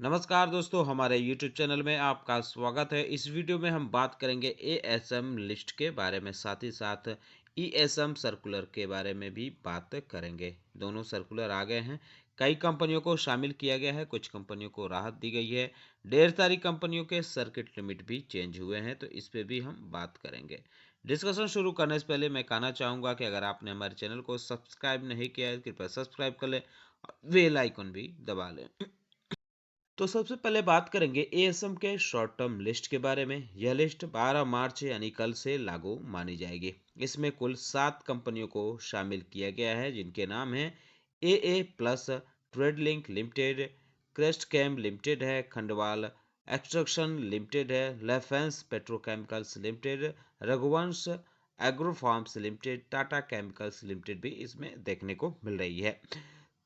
नमस्कार दोस्तों, हमारे YouTube चैनल में आपका स्वागत है। इस वीडियो में हम बात करेंगे एएसएम लिस्ट के बारे में, साथ ही साथ ईएसएम सर्कुलर के बारे में भी बात करेंगे। दोनों सर्कुलर आ गए हैं। कई कंपनियों को शामिल किया गया है, कुछ कंपनियों को राहत दी गई है। ढेर सारी कंपनियों के सर्किट लिमिट भी चेंज हुए हैं, तो इस पे भी हम बात करेंगे। डिस्कशन शुरू करने से पहले मैं कहना चाहूँगा कि अगर आपने हमारे चैनल को सब्सक्राइब नहीं किया है, कृपया सब्सक्राइब कर लें और बेल आइकन भी दबा लें। तो सबसे पहले बात करेंगे एएसएम के शॉर्ट टर्म लिस्ट के बारे में। यह लिस्ट 12 मार्च यानी कल से लागू मानी जाएगी। इसमें कुल 7 कंपनियों को शामिल किया गया है, जिनके नाम हैं AA Plus Tradelink Limited, Crest Chem Limited है, खंडवाल एक्सट्रैक्शन लिमिटेड है, लेफेंस Petrochemicals Limited, Raghuvansh Agro Farms Limited, Tata Chemicals Limited भी इसमें देखने को मिल रही है।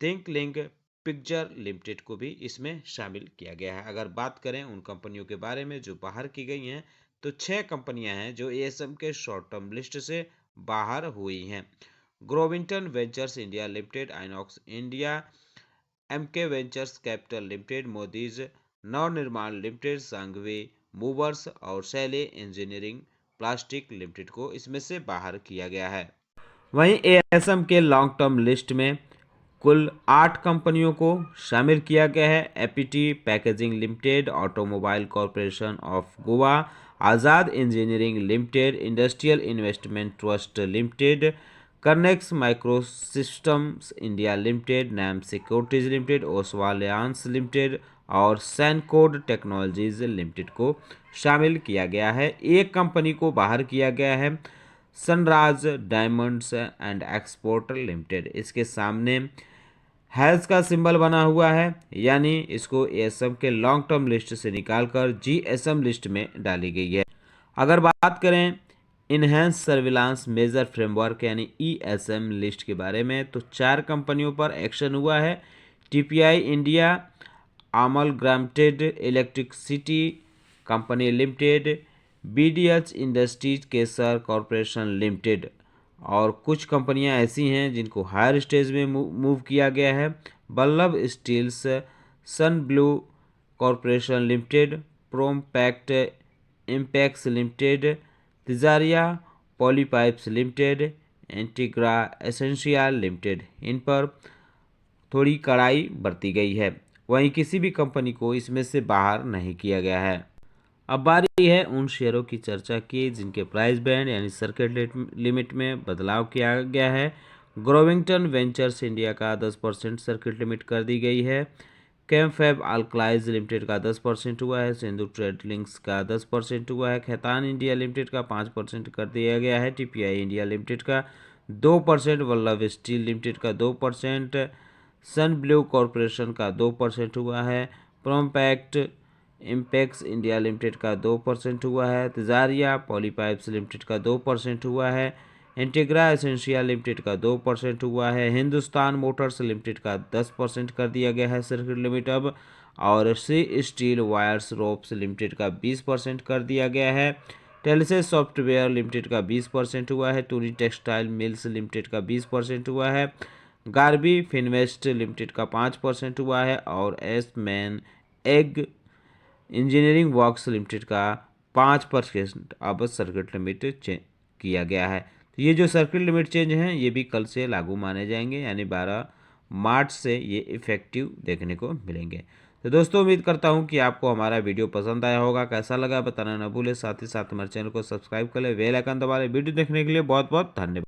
थिंक लिंक पिक्चर लिमिटेड को भी इसमें शामिल किया गया है। अगर बात करें उन कंपनियों के बारे में जो बाहर की गई हैं, तो 6 कंपनियां हैं जो एएसएम के शॉर्ट टर्म लिस्ट से बाहर हुई हैं। ग्रोविंटन Ventures India Limited, Inox India, MK Ventures Capital Limited, मोदीज नवनिर्माण लिमिटेड, सांघवी मूवर्स और शैले इंजीनियरिंग प्लास्टिक लिमिटेड को इसमें से बाहर किया गया है। वहीं एएसएम के लॉन्ग टर्म लिस्ट में कुल 8 कंपनियों को शामिल किया गया है। APT Packaging Limited, Automobile Corporation of Goa, Azad Engineering Limited, Industrial Investment Trust Limited, Kernex Micro Systems India Limited, Nam Securities Limited, ओसवालियांस लिमिटेड और सैनकोड टेक्नोलॉजीज लिमिटेड को शामिल किया गया है। एक कंपनी को बाहर किया गया है, Sanraj diamonds and export limited. इसके सामने हैज का सिंबल बना हुआ है, यानी इसको एएसएम के लॉन्ग टर्म लिस्ट से निकालकर जीएसएम लिस्ट में डाली गई है। अगर बात करें इनहेंस सर्विलांस मेजर फ्रेमवर्क यानी ईएसएम लिस्ट के बारे में, तो 4 कंपनियों पर एक्शन हुआ है। टीपीआई इंडिया, आमल ग्रामटेड Electricity Company Limited, BDH Industries Kesar Corporation Limited और कुछ कंपनियां ऐसी हैं जिनको हायर स्टेज में मूव किया गया है। Ballabh Steels, Sun Blue Corporation Limited, Prompact Impex Limited, Tijaria Polypipes Limited, Integra Essential Limited, इन पर थोड़ी कड़ाई बरती गई है। वहीं किसी भी कंपनी को इसमें से बाहर नहीं किया गया है। अब बारी है उन शेयरों की चर्चा की जिनके प्राइस बैंड यानी सर्किट लिमिट में बदलाव किया गया है। ग्रोविंगटन वेंचर्स इंडिया का 10% सर्किट लिमिट कर दी गई है। कैमफैब अल्कलाइज लिमिटेड का 10% हुआ है। सिंधु ट्रेड लिंक्स का 10% हुआ है। खैतान इंडिया लिमिटेड का 5% कर दिया गया है। टीपीआई इंडिया लिमिटेड का 2%, वल्लभ स्टील लिमिटेड का 2%, सन ब्लू कॉरपोरेशन का 2% हुआ है। प्रोमपैक्ट इम्पैक्स इंडिया लिमिटेड का 2% हुआ है। तिजारिया पॉलीपाइप्स लिमिटेड का 2% हुआ है। इंटीग्रा एसेंशियल लिमिटेड का 2% हुआ है। हिंदुस्तान मोटर्स लिमिटेड का 10% कर दिया गया है सर्किट लिमिट अब, और सी स्टील वायर्स रोप्स लिमिटेड का 20% कर दिया गया है। टेलिसिस सॉफ्टवेयर लिमिटेड का 20% हुआ है। टूरी टेक्सटाइल मिल्स लिमिटेड का 20% हुआ है। गार्बी फिनवेस्ट लिमिटेड का 5% हुआ है और S man egg engineering works limited का 5% अब सर्किट लिमिट चेंज किया गया है। तो ये जो सर्किट लिमिट चेंज हैं ये भी कल से लागू माने जाएंगे, यानी 12 मार्च से ये इफेक्टिव देखने को मिलेंगे। तो दोस्तों, उम्मीद करता हूँ कि आपको हमारा वीडियो पसंद आया होगा। कैसा लगा बताना न भूले, साथ ही साथ हमारे चैनल को सब्सक्राइब कर ले, बेल आइकन दबा ले। वीडियो देखने के लिए बहुत बहुत धन्यवाद।